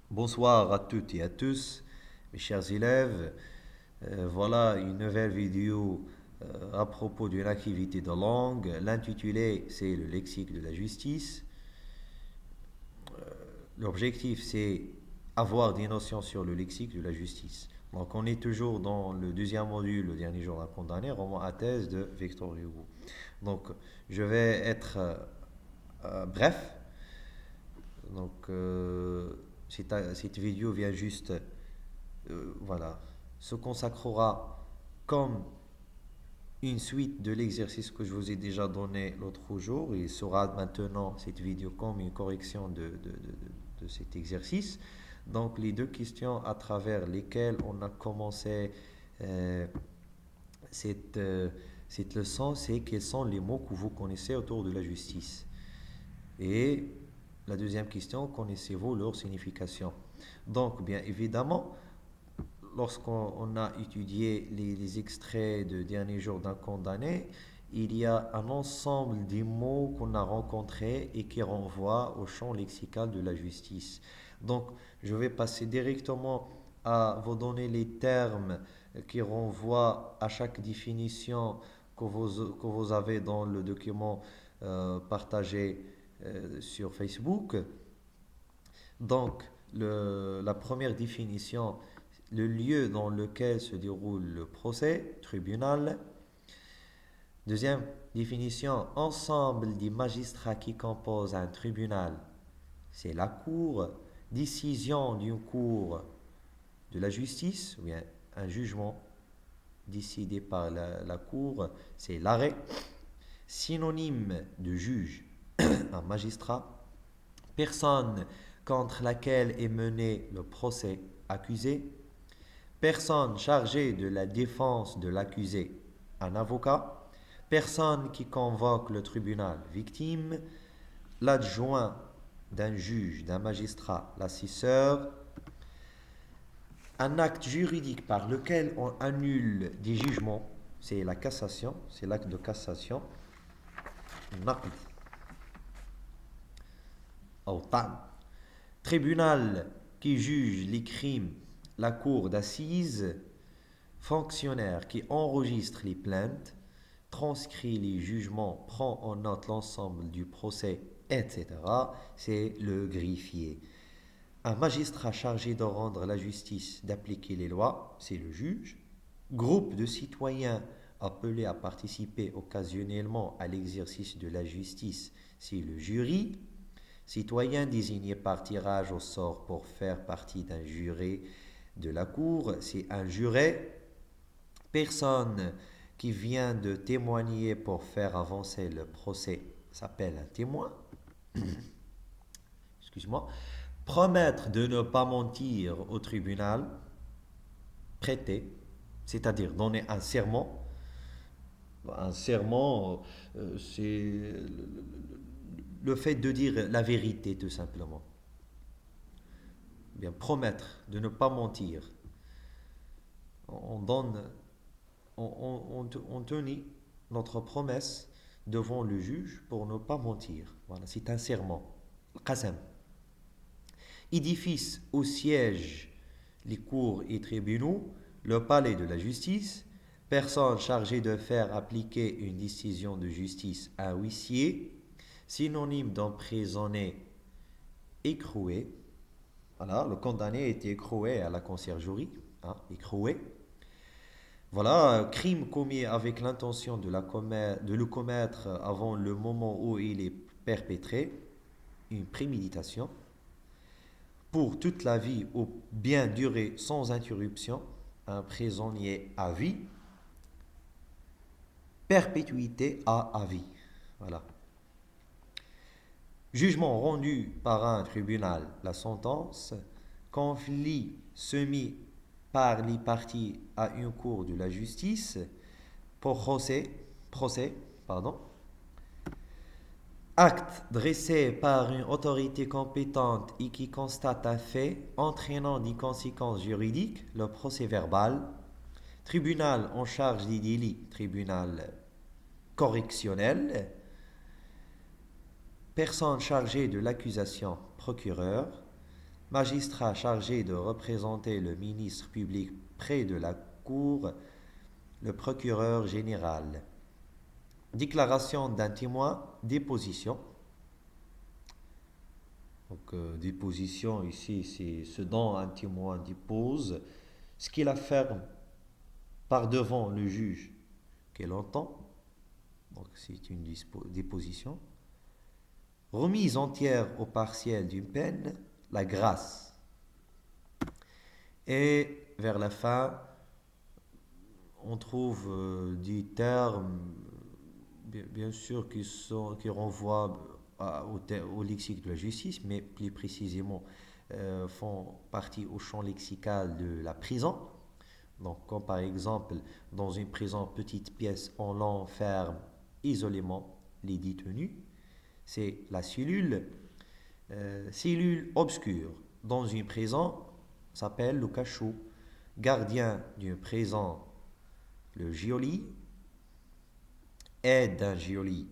Bonsoir à toutes et à tous, mes chers élèves. Voilà une nouvelle vidéo à propos d'une activité de langue. L'intitulé, c'est le lexique de la justice. L'objectif, c'est avoir des notions sur le lexique de la justice. Donc, on est toujours dans le deuxième module, le dernier jour d'un condamné, roman à thèse de Victor Hugo. Donc, je vais être bref. Donc, cette vidéo vient juste voilà, se consacrera comme une suite de l'exercice que je vous ai déjà donné l'autre jour. Il sera maintenant cette vidéo comme une correction de cet exercice. Donc les deux questions à travers lesquelles on a commencé euh, cette, euh, cette leçon, c'est quels sont les mots que vous connaissez autour de la justice. Et la deuxième question, connaissez-vous leur signification? Donc bien évidemment, lorsqu'on a étudié les extraits de derniers jours d'un condamné, il y a un ensemble des mots qu'on a rencontrés et qui renvoient au champ lexical de la justice. Donc, je vais passer directement à vous donner les termes qui renvoient à chaque définition que vous avez dans le document partagé sur Facebook. Donc, la première définition, le lieu dans lequel se déroule le procès, tribunal. Deuxième définition, ensemble des magistrats qui composent un tribunal, c'est la cour. Décision d'une cour de la justice, ou bien un jugement décidé par la cour, c'est l'arrêt. Synonyme de juge, un magistrat. Personne contre laquelle est mené le procès, accusé. Personne chargée de la défense de l'accusé, un avocat. Personne qui convoque le tribunal, victime. L'adjoint d'un juge, d'un magistrat, l'assesseur. Un acte juridique par lequel on annule des jugements, c'est la cassation, c'est l'acte de cassation. نقض أو طعن. Tribunal qui juge les crimes, la cour d'assises. Fonctionnaire qui enregistre les plaintes, transcrit les jugements, prend en note l'ensemble du procès, etc. C'est le greffier. Un magistrat chargé de rendre la justice, d'appliquer les lois, c'est le juge. Groupe de citoyens appelés à participer occasionnellement à l'exercice de la justice, c'est le jury. Citoyen désigné par tirage au sort pour faire partie d'un jury de la cour, c'est un juré. Personne qui vient de témoigner pour faire avancer le procès s'appelle un témoin. Excuse-moi. Promettre de ne pas mentir au tribunal, prêter, c'est-à-dire donner un serment. Un serment, c'est le fait de dire la vérité, tout simplement. Bien, promettre de ne pas mentir. On donne, on tenait notre promesse devant le juge pour ne pas mentir. Voilà, c'est un serment. Qasam. Édifice où siègent les cours et tribunaux, le palais de la justice, personne chargée de faire appliquer une décision de justice, un huissier, synonyme d'emprisonné, écroué. Voilà, le condamné a été écroué à la conciergerie, hein, écroué. Voilà, crime commis avec l'intention de le commettre avant le moment où il est perpétré, une préméditation. Pour toute la vie ou bien durer sans interruption, un prisonnier à vie, perpétuité à vie. Voilà. Jugement rendu par un tribunal, la sentence, conflit soumis par les parties à une cour de la justice, procès, pardon, acte dressé par une autorité compétente et qui constate un fait entraînant des conséquences juridiques, le procès verbal. Tribunal en charge des délits, tribunal correctionnel. Personne chargée de l'accusation, procureur. magistrat chargé de représenter le ministre public près de la cour, le procureur général. Déclaration d'un témoin, déposition. Donc, déposition ici, c'est ce dont un témoin dépose, ce qu'il affirme par devant le juge qu'elle entend. Donc, c'est une déposition. Remise entière ou partielle d'une peine, la grâce. Et vers la fin, on trouve des termes, bien sûr, qui renvoient au lexique de la justice, mais plus précisément font partie au champ lexical de la prison. Donc, comme par exemple, dans une prison, petite pièce, on l'enferme isolément les détenus. C'est la cellule. Cellule obscure dans une prison s'appelle le cachot. Gardien d'une prison, le geôlier. Aide d'un geôlier,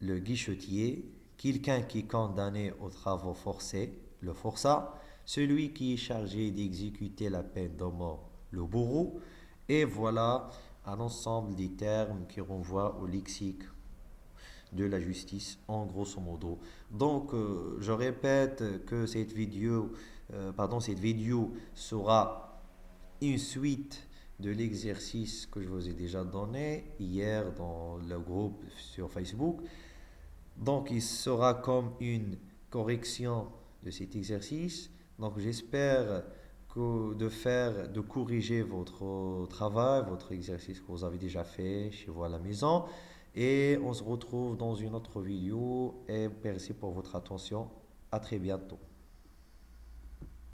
le guichetier. Quelqu'un qui est condamné aux travaux forcés, le forçat. Celui qui est chargé d'exécuter la peine de mort, le bourreau. Et voilà un ensemble des termes qui renvoient au lexique de la justice en grosso modo. Donc je répète que cette vidéo sera une suite de l'exercice que je vous ai déjà donné hier dans le groupe sur Facebook. Donc il sera comme une correction de cet exercice. Donc j'espère de corriger votre travail, votre exercice que vous avez déjà fait chez vous à la maison. Et on se retrouve dans une autre vidéo. Et merci pour votre attention. À très bientôt.